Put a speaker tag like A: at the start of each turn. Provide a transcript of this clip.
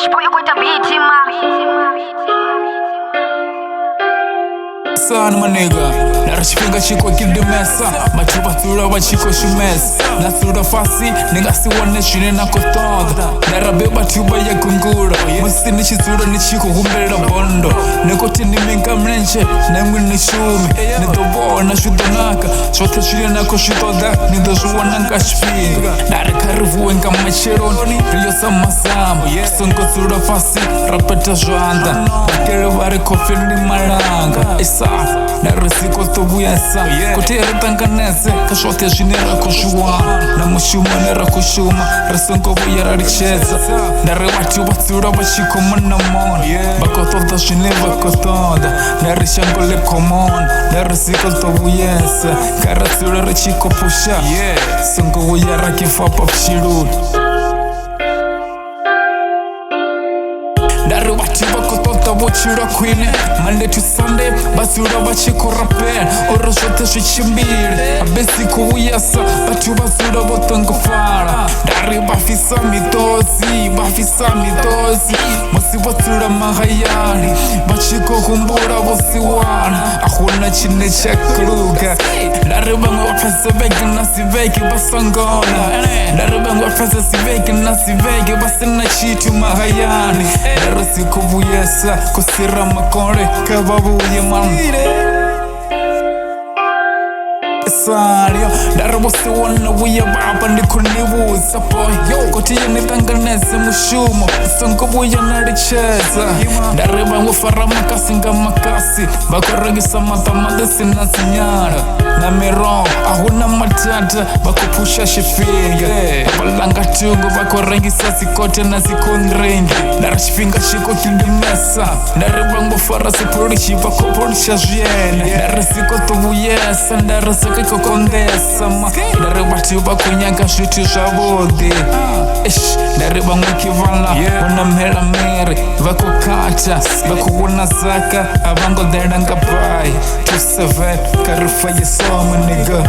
A: Ashpoyo kuita biti
B: Son, my nigga. Narashipinga chiko kidimesa machupa tura wa chiko shumesa na tura fasi nigga siwane shine na kotoda narabeba tuba ya kungura musini chizura ni chiko humbera bondo nekoti ni minga mrenche nangwi ni shumi nidobo na shudonaka chote shine na koshutoda nidojuwa nanga shpinga narekarivu wenga macheroni riyo samasamu songo tura fasi rapeta joanda bakere wari kofi ni malanga isa naresiko tobuyesa kutera tanganese kashote jinera koshua na mushuma nera koshuma resonko buyera richeza narewati batsura bashikoma na mon bakotoda jineva kotoda narishangole komon naresiko tobuyesa karatsura rechiko pusha sonko buyera kifapa pshirul narewati bakotoda bochira kwine Monday to Sunday, basura bachiko rapper Oroshote shichimbire Abesi kuwiyasa, batu basura botongo fara Dari bafisa mitozi Mosi basura mahayani Bachiko kumbura bosiwana Ahuna chine chakruga Dari bangu wapesa veki nasi veki basangona Dari bangu wapesa si veki nasi veki basina chitu mahayani Dari siku buyesa kusira makore kababu yemam Sario darabo se wana wiya baba ndikunibuza boy kotiye nitanganeze mushumo sonko buya naricheza dareba ngofara makasi ngamakasi bakoragisa matamade sinasinyara na mero ahuna matata bakupusha shifinga balanga tungo bakoragisa sikote na sikondrengi darashifinga shiko kindimesa dareba ngofara seporishi bakoporisha jene darasiko tobuyesa darasaka kokondesa ma daribati bakunyanga shiti shabode dariba mwikivala unamhera mere vakukata bakubona Zaka abango deranga pai 27 karifa yesoma nigga